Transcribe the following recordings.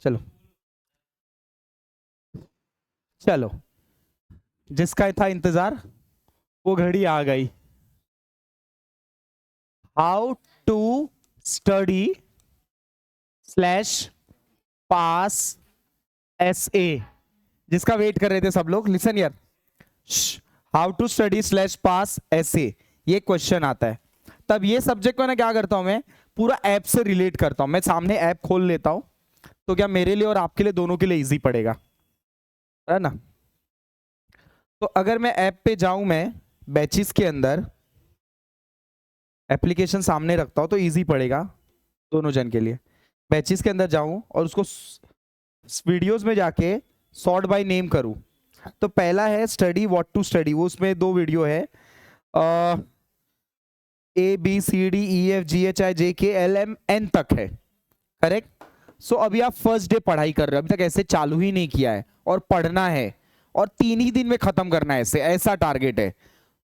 चलो चलो, जिसका था इंतजार वो घड़ी आ गई। How to study / pass SA, जिसका वेट कर रहे थे सब लोग। लिसन यार, how to study / pass SA, ये क्वेश्चन आता है। तब ये सब्जेक्ट को ना क्या करता हूं मैं, पूरा ऐप से रिलेट करता हूं। मैं सामने ऐप खोल लेता हूं, तो क्या मेरे लिए और आपके लिए, दोनों के लिए इजी पड़ेगा, है ना। तो अगर मैं ऐप पे जाऊं, मैं बैचेस के अंदर एप्लीकेशन सामने रखता हूं तो इजी पड़ेगा दोनों जन के लिए। बैचेस के अंदर जाऊं और उसको वीडियोस में जाके सॉर्ट बाय नेम करूं। तो पहला है स्टडी व्हाट टू स्टडी, वो उसमें 2 वीडियो है, ABCDEFGHIJKLMN तक है, करेक्ट। सो अभी आप फर्स्ट डे पढ़ाई कर रहे हो, अभी तक ऐसे चालू ही नहीं किया है और पढ़ना है और 3 ही दिन में खत्म करना है, ऐसा टारगेट है।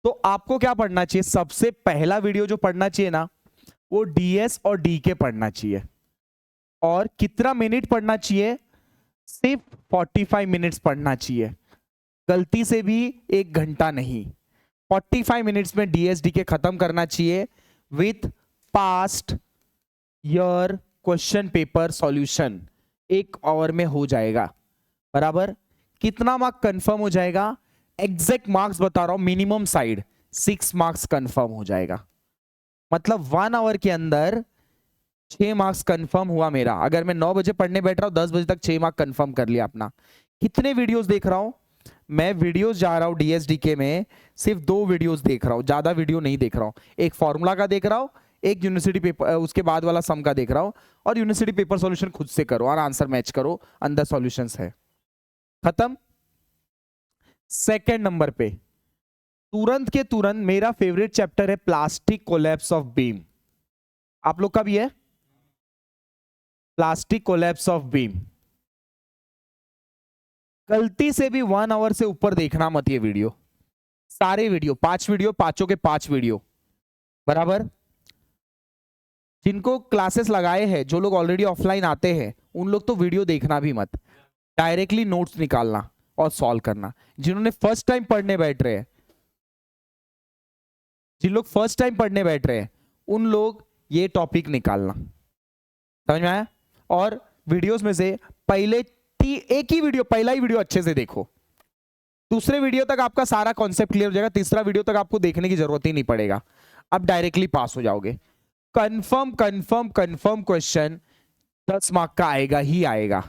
तो आपको क्या पढ़ना चाहिए, सबसे पहला वीडियो जो पढ़ना चाहिए ना, वो DS और DK पढ़ना चाहिए। और कितना मिनट पढ़ना चाहिए, सिर्फ 45 मिनट्स पढ़ना चाहिए, गलती से भी 1 घंटा नहीं। 45 मिनट्स में DS DK खत्म करना चाहिए with past year question paper solution, 1 hour में हो जाएगा। बराबर, कितना मार्क कंफर्म हो जाएगा, एग्जैक्ट मार्क्स बता रहा हूं, मिनिमम साइड 6 मार्क्स कंफर्म हो जाएगा। मतलब 1 आवर के अंदर 6 मार्क्स कंफर्म हुआ मेरा। अगर मैं 9 बजे पढ़ने बैठ रहा हूं, 10 बजे तक 6 मार्क कंफर्म कर लिया अपना। कितने वीडियोस देख रहा हूं मैं, वीडियोस जा रहा हूं DS DK में, सिर्फ 2 वीडियोस देख रहा हूं, ज्यादा वीडियो नहीं देख रहा हूं। एक फॉर्मूला का देख रहा हूं, एक यूनिवर्सिटी पेपर उसके बाद वाला सम का देख रहा हूं, और यूनिवर्सिटी पेपर सॉल्यूशन खुद से करो और आंसर मैच करो, अंदर सॉल्यूशंस है, खत्म। सेकंड नंबर पे तुरंत के तुरंत मेरा फेवरेट चैप्टर है प्लास्टिक कोलैप्स ऑफ बीम। आप लोग का भी है प्लास्टिक कोलैप्स ऑफ बीम। गलती से भी 1 आवर से ऊपर देखना मत ये वीडियो, सारे वीडियो 5 वीडियो, 5 के 5 वीडियो, बराबर। जिनको क्लासेस लगाए हैं, जो लोग ऑलरेडी ऑफलाइन आते हैं, उन लोग तो वीडियो देखना भी मत, डायरेक्टली नोट्स निकालना और सॉल्व करना। जिन्होंने फर्स्ट टाइम पढ़ने बैठ रहे हैं, जिन लोग फर्स्ट टाइम पढ़ने बैठ रहे हैं, उन लोग ये टॉपिक निकालना, समझ में आया। और वीडियोस में से पहले एक ही वीडियो, पहला ही वीडियो अच्छे से देखो, दूसरे वीडियो तक आपका सारा कॉन्सेप्ट क्लियर हो जाएगा, तीसरा वीडियो तक आपको देखने की जरूरत ही नहीं पड़ेगा, आप डायरेक्टली पास हो जाओगे। Confirm confirm confirm question 10 mark का आएगा ही आएगा।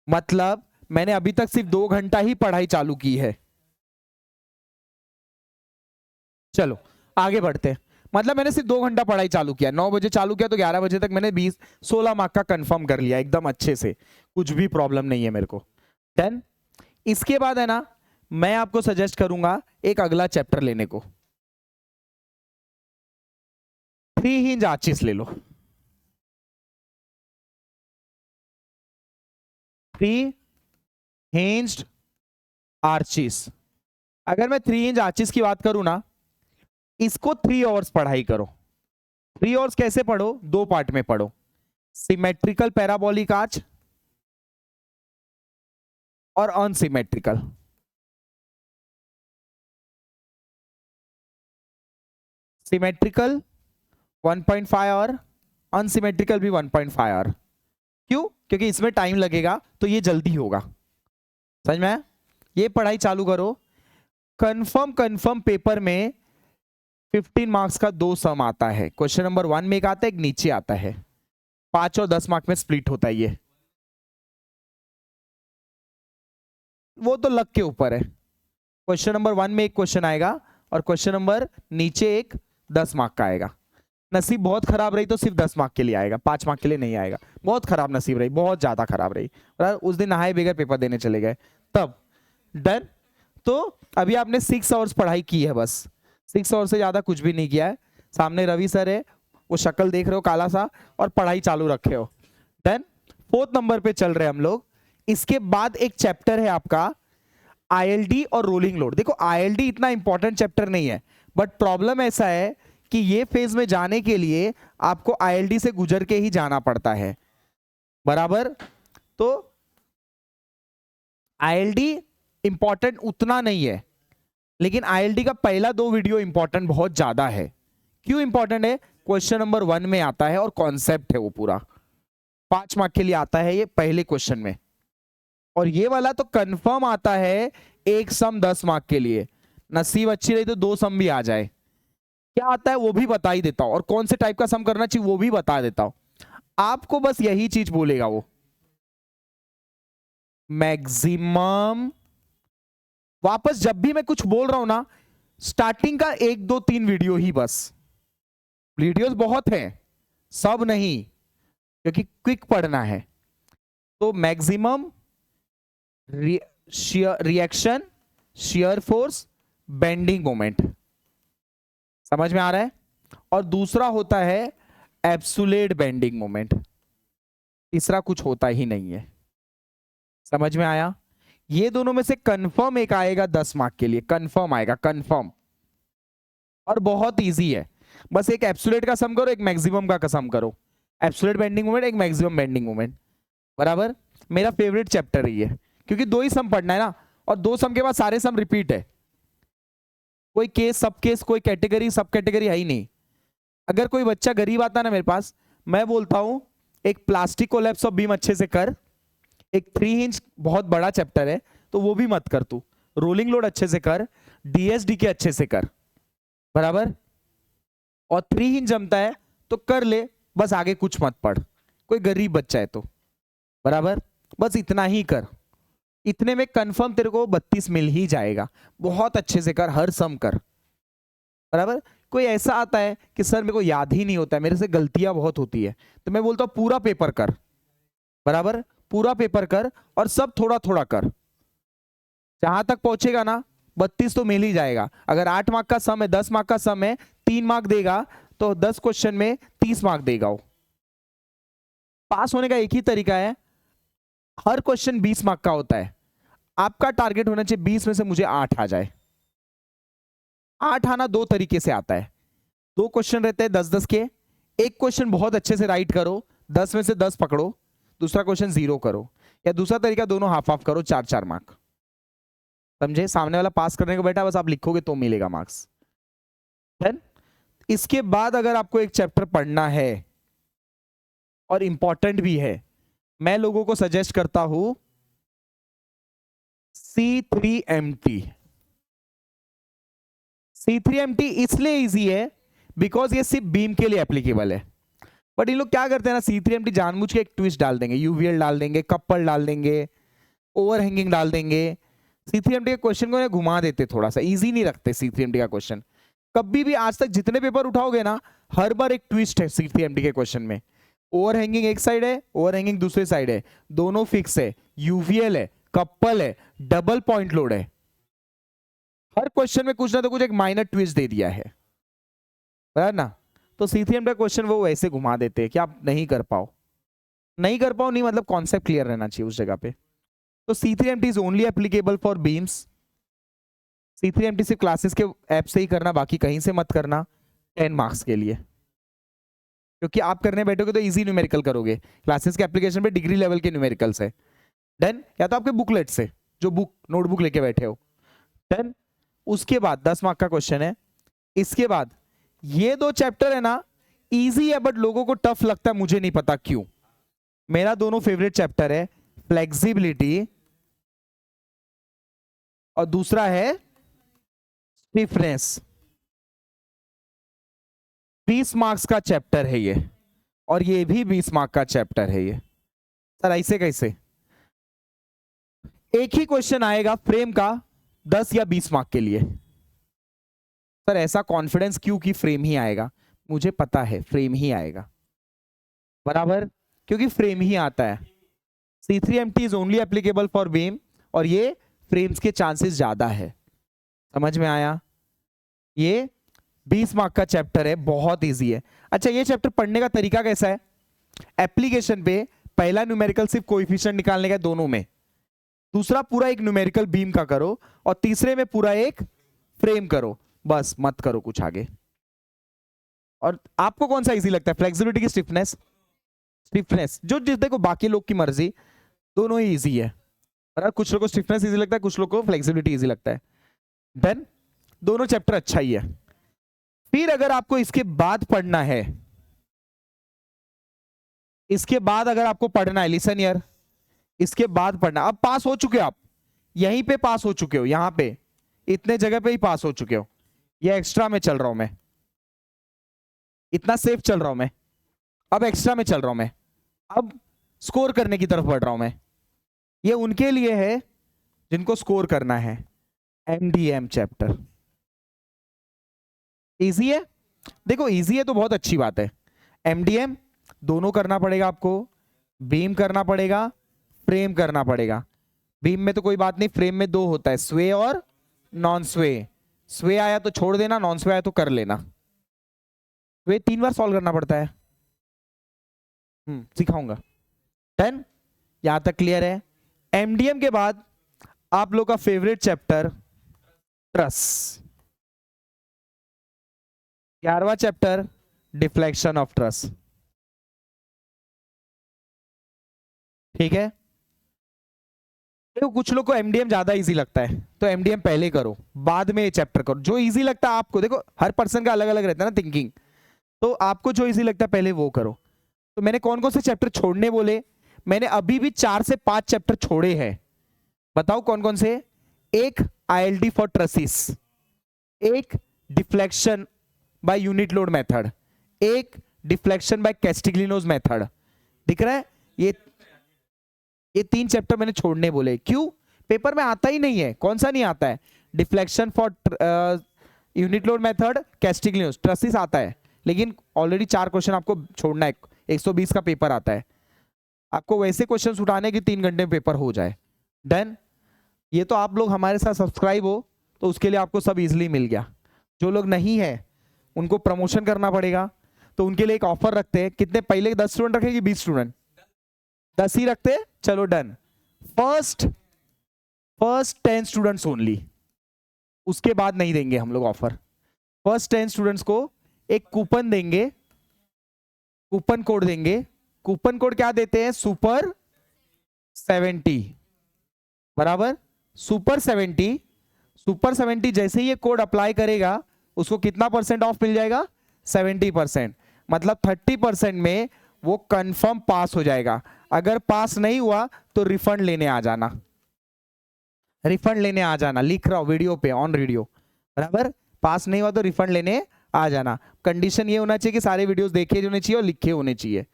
मतलब मैंने अभी तक सिर्फ 2 घंटा ही पढ़ाई चालू की है। चलो आगे बढ़ते हैं। मतलब मैंने सिर्फ 2 घंटा पढ़ाई चालू किया, 9 बजे चालू किया तो 11 बजे तक मैंने 16 मार्क का कंफर्म कर लिया एकदम अच्छे से, कुछ भी प्रॉब्लम नहीं है मेरे को। डन। इसके बाद है ना, मैं आपको सजेस्ट करूंगा एक अगला चैप्टर लेने को, 3 हिंज आर्चिस ले लो। 3 हिंज्ड आर्चिस। अगर मैं 3 हिंज आर्चिस की बात करूं ना, इसको 3 आवर्स पढ़ाई करो। 3 आवर्स कैसे पढ़ो, 2 पार्ट में पढ़ो, सिमेट्रिकल पैराबोलिक आर्च और अनसिमेट्रिकल। सिमेट्रिकल 1.5 आवर, अनसिमेट्रिकल भी 1.5 आवर। क्यों? क्योंकि इसमें टाइम लगेगा तो ये जल्दी होगा, समझ में आया। ये पढ़ाई चालू करो। कंफर्म कंफर्म पेपर में 15 मार्क्स का 2 सम आता है। क्वेश्चन नंबर 1 में एक आता है, एक नीचे आता है, 5 और 10 मार्क में स्प्लिट होता है ये, वो तो लक के ऊपर है। क्वेश्चन नंबर 1 में एक क्वेश्चन आएगा और क्वेश्चन नंबर नीचे एक 10 मार्क का आएगा। नसीब बहुत खराब रही तो सिर्फ 10 मार्क के लिए आएगा, 5 मार्क के लिए नहीं आएगा। बहुत खराब नसीब रही, बहुत ज्यादा खराब रही, उस दिन नहाए बगैर पेपर देने चले गए तब। डन। तो अभी आपने 6 आवर्स पढ़ाई की है, बस 6 आवर्स से ज्यादा कुछ भी नहीं किया है। सामने रवि सर है, वो शक्ल देख रहे हो काला सा, और पढ़ाई चालू रखे हो। डन। 4th नंबर पे चल रहे हैं हम लोग। इसके बाद एक चैप्टर है आपका ILD और रोलिंग लोड। देखो ILD इतना इंपॉर्टेंट चैप्टर नहीं है, बट प्रॉब्लम ऐसा है कि ये फेज में जाने के लिए आपको ILD से गुजर के ही जाना पड़ता है, बराबर। तो आईएलडी इंपॉर्टेंट उतना नहीं है, लेकिन आईएलडी का पहला 2 वीडियो इंपॉर्टेंट बहुत ज्यादा है। क्यों इंपॉर्टेंट है? क्वेश्चन नंबर 1 में आता है और कॉन्सेप्ट है वो पूरा, 5 मार्क के लिए आता है ये पहले क्वेश्चन में। और ये वाला तो कंफर्म आता है एक सम 10 मार्क के लिए, नसीब अच्छी रही तो 2 सम भी आ जाए। क्या आता है वो भी बता ही देता हूं, और कौन से टाइप का सम करना चाहिए वो भी बता देता हूं। आपको बस यही चीज बोलेगा वो, मैक्सिमम। वापस जब भी मैं कुछ बोल रहा हूं ना, स्टार्टिंग का 1 2 3 वीडियो ही बस, वीडियोस बहुत हैं, सब नहीं, क्योंकि क्विक पढ़ना है। तो maximum reaction, shear force, bending moment, समझ में आ रहा है? और दूसरा होता है एब्सोल्यूट बेंडिंग मोमेंट, तीसरा कुछ होता ही नहीं है। समझ में आया? ये दोनों में से कंफर्म एक आएगा 10 मार्क के लिए, कंफर्म आएगा, कंफर्म। और बहुत इजी है, बस एक एब्सोल्यूट का सम करो, एक मैक्सिमम का सम करो। एब्सोल्यूट बेंडिंग मोमेंट, एक मैक्सिमम बेंडिंग मोमेंट, बराबर। मेरा फेवरेट चैप्टर है ये, क्योंकि 2 ही सम पढ़ना है ना, और 2 सम के बाद सारे सम रिपीट है। कोई केस, सब केस, कोई कैटेगरी, सब कैटेगरी है ही नहीं। अगर कोई बच्चा गरीब आता ना मेरे पास, मैं बोलता हूं एक प्लास्टिक कोलैप्स ऑफ बीम अच्छे से कर, एक 3 इंच बहुत बड़ा चैप्टर है तो वो भी मत कर तू, रोलिंग लोड अच्छे से कर, डीएसडी के अच्छे से कर, बराबर। और 3 इंच जमता है तो कर ले, बस आगे कुछ मत पढ़, कोई गरीब बच्चा है तो, बराबर। बस इतना ही कर, इतने में कंफर्म तेरे को 32 मिल ही जाएगा। बहुत अच्छे से कर, हर सम कर, बराबर। कोई ऐसा आता है कि सर मेरे को याद ही नहीं होता है, मेरे से गलतियां बहुत होती है, तो मैं बोलता हूं पूरा पेपर कर, बराबर, पूरा पेपर कर और सब थोड़ा थोड़ा कर, जहां तक पहुंचेगा ना 32 तो मिल ही जाएगा। अगर 8 मार्क का सम है, 10 मार्क का सम है, 3 मार्क देगा तो 10 क्वेश्चन में 30 मार्क देगा वो। पास होने का एक ही तरीका है, हर क्वेश्चन 20 मार्क का होता है, आपका टारगेट होना चाहिए 20 में से मुझे 8 आ जाए। 8 आना 2 तरीके से आता है, 2 क्वेश्चन रहते हैं 10 10 के, एक क्वेश्चन बहुत अच्छे से राइट करो, 10 में से 10 पकड़ो, दूसरा क्वेश्चन 0 करो, या दूसरा तरीका दोनों हाफ हाफ करो, 4 मार्क। समझे? सामने वाला पास करने को बैठा, बस आप लिखोगे तो मिलेगा मार्क्स। इसके बाद अगर आपको एक चैप्टर पढ़ना है और इंपॉर्टेंट भी है, मैं लोगों को सजेस्ट करता हूं C3MT। C3MT इसलिए इजी है बिकॉज ये सिर्फ बीम के लिए एप्लीकेबल है। बट ये लोग क्या करते हैं ना, C3MT जानबूझ के एक ट्विस्ट डाल देंगे, यूवीएल डाल देंगे, कपल डाल देंगे, ओवरहैंगिंग डाल देंगे। C3MT के क्वेश्चन को घुमा देते, थोड़ा सा इजी नहीं रखते C3MT का क्वेश्चन। कभी भी आज तक जितने पेपर उठाओगे ना, हर बार एक ट्विस्ट है C3MT के क्वेश्चन में। ओवरहैंगिंग एक साइड है, ओवरहैंगिंग दूसरी साइड है, दोनों फिक्स है, यूवीएल है, कपल है, डबल पॉइंट लोड है। हर क्वेश्चन में कुछ ना तो कुछ एक माइनर ट्विस्ट दे दिया है, बराबर ना। तो C3MT का क्वेश्चन वो वैसे घुमा देते हैं कि आप नहीं कर पाओ, नहीं कर पाओ नहीं मतलब कॉन्सेप्ट क्लियर रहना चाहिए उस जगह पे। तो C3MT is only applicable for beams. C3MT सिर्फ क्लासेस के ऐप से ही करना, बाकी कहीं से मत करना, 10 मार्क्स के लिए। क्योंकि आप करने बैठोगे तो इजी न्यूमेरिकल करोगे, क्लासेस के एप्लीकेशन पे डिग्री लेवल के न्यूमेरिकल्स है, डन। या तो आपके बुकलेट से, जो बुक नोटबुक लेके बैठे हो, डन। उसके बाद 10 मार्क का क्वेश्चन है। इसके बाद ये 2 चैप्टर है ना, इजी है बट लोगों को टफ लगता है, मुझे नहीं पता क्यों। मेरा दोनों फेवरेट चैप्टर है, फ्लेक्सिबिलिटी और दूसरा है स्टिफनेस। 20 मार्क्स का चैप्टर है ये, और ये भी 20 मार्क का चैप्टर है ये। सर ऐसे कैसे? एक ही क्वेश्चन आएगा फ्रेम का 10 या 20 मार्क के लिए। सर ऐसा कॉन्फिडेंस क्यों कि फ्रेम ही आएगा? मुझे पता है फ्रेम ही आएगा, बराबर, क्योंकि फ्रेम ही आता है। C3MT is only applicable for beam, और ये फ्रेम्स के चांसेस ज्यादा है। समझ में आया? ये 20 मार्क का चैप्टर है, बहुत इजी है। अच्छा, ये चैप्टर पढ़ने का तरीका कैसा है? एप्लीकेशन पे पहला न्यूमेरिकल सिर्फ कोएफिशिएंट निकालने का दोनों में, दूसरा पूरा एक न्यूमेरिकल बीम का करो, और तीसरे में पूरा एक फ्रेम करो, बस मत करो कुछ आगे। और आपको कौन सा इजी लगता है, फ्लेक्सिबिलिटी की स्टिफनेस? स्टिफनेस जो जिस देखो बाकी लोग की मर्जी, दोनों ही इजी है। और कुछ लोगों को स्टिफनेस इजी लगता है, कुछ लोगों को फ्लेक्सिबिलिटी इजी लगता है। डन, दोनों चैप्टर अच्छा ही है। फिर अगर आपको इसके बाद पढ़ना है, इसके बाद अगर आपको पढ़ना है, लिसन यार, इसके बाद पढ़ना, अब पास हो चुके हो आप, यहीं पे पास हो चुके हो, यहां पे इतने जगह पे ही पास हो चुके हो। ये एक्स्ट्रा में चल रहा हूं मैं, इतना सेफ चल रहा हूं मैं, अब एक्स्ट्रा में चल रहा हूं मैं, अब स्कोर करने की तरफ बढ़ रहा हूं मैं। ये उनके लिए है जिनको स्कोर करना है। एमडीएम चैप्टर इजी है, देखो इजी है तो बहुत अच्छी बात है। एमडीएम दोनों करना पड़ेगा आपको, बीम करना पड़ेगा, फ्रेम करना पड़ेगा। बीम में तो कोई बात नहीं, फ्रेम में दो होता है, स्वे और नॉन स्वे। स्वे आया तो छोड़ देना, नॉन स्वे आया तो कर लेना। स्वे 3 बार सॉल्व करना पड़ता है, सिखाऊंगा। डन, यहां तक क्लियर है। एमडीएम के बाद आप लोग का फेवरेट चैप्टर ट्रस, 11वां चैप्टर डिफ्लेक्शन ऑफ ट्रस। ठीक है, देखो कुछ लोग को एमडीएम ज्यादा इजी लगता है तो एमडीएम पहले करो, बाद में ये चैप्टर करो। जो इजी लगता है आपको, देखो हर पर्सन का अलग अलग रहता है ना थिंकिंग, तो आपको जो इजी लगता है पहले वो करो। तो मैंने कौन कौन से चैप्टर छोड़ने बोले, मैंने अभी भी 4 से 5 चैप्टर छोड़े हैं। बताओ कौन कौन से। एक आईएलडी फॉर ट्रसिस, एक deflection by unit load method, एक डिफ्लेक्शन बाय कैस्टिग्लिनोज मेथड। दिख रहा है, ये 3 चैप्टर मैंने छोड़ने बोले। क्यों, पेपर में आता ही नहीं है। कौन सा नहीं आता है, deflection for unit load method, Castigliano's, trusses आता है, लेकिन ऑलरेडी 4 क्वेश्चन आपको छोड़ना है। 120 का पेपर आता है, आपको वैसे क्वेश्चन उठाने की 3 घंटे में पेपर हो जाए। डन, ये तो आप लोग हमारे साथ सब्सक्राइब हो तो उसके लिए आपको सब इजीली मिल गया। जो लोग नहीं है उनको प्रमोशन करना पड़ेगा, तो उनके लिए एक ऑफर रखते हैं। कितने, पहले 10 स्टूडेंट रखे कि 20 स्टूडेंट? 10 ही रखते हैं, चलो डन। फर्स्ट 10 स्टूडेंट्स ओनली, उसके बाद नहीं देंगे हम लोग ऑफर। फर्स्ट 10 स्टूडेंट्स को एक कूपन देंगे, कूपन कोड देंगे। कूपन कोड क्या देते हैं, सुपर 70, बराबर सुपर 70। सुपर 70 जैसे ही ये कोड अप्लाई करेगा उसको कितना % ऑफ मिल जाएगा, 70%। मतलब 30% में वो कंफर्म पास हो जाएगा। अगर पास नहीं हुआ तो रिफंड लेने आ जाना, रिफंड लेने आ जाना। लिख रहा हूं वीडियो पे, ऑन वीडियो, बराबर। पास नहीं हुआ तो रिफंड लेने आ जाना। कंडीशन ये होना चाहिए कि सारे वीडियोस देखे होने चाहिए और लिखे होने चाहिए,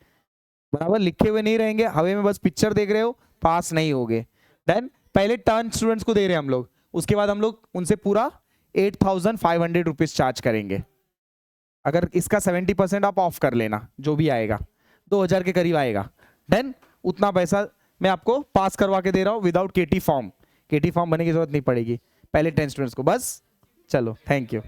बराबर। लिखे हुए नहीं रहेंगे, हवे में बस पिक्चर देख रहे हो, पास नहीं होगे। देन पहले 10 स्टूडेंट्स को दे रहे हैं हम लोग, उसके बाद हम लोग उनसे पूरा 8500 रुपीज चार्ज करेंगे। अगर इसका 70% आप ऑफ कर लेना, जो भी आएगा 2000 के करीब आएगा। देन उतना पैसा मैं आपको पास करवा के दे रहा हूं विदाउट केटी फॉर्म। केटी फॉर्म बनने की जरूरत नहीं पड़ेगी, पहले 10 स्टूडेंट्स को बस। चलो, थैंक यू।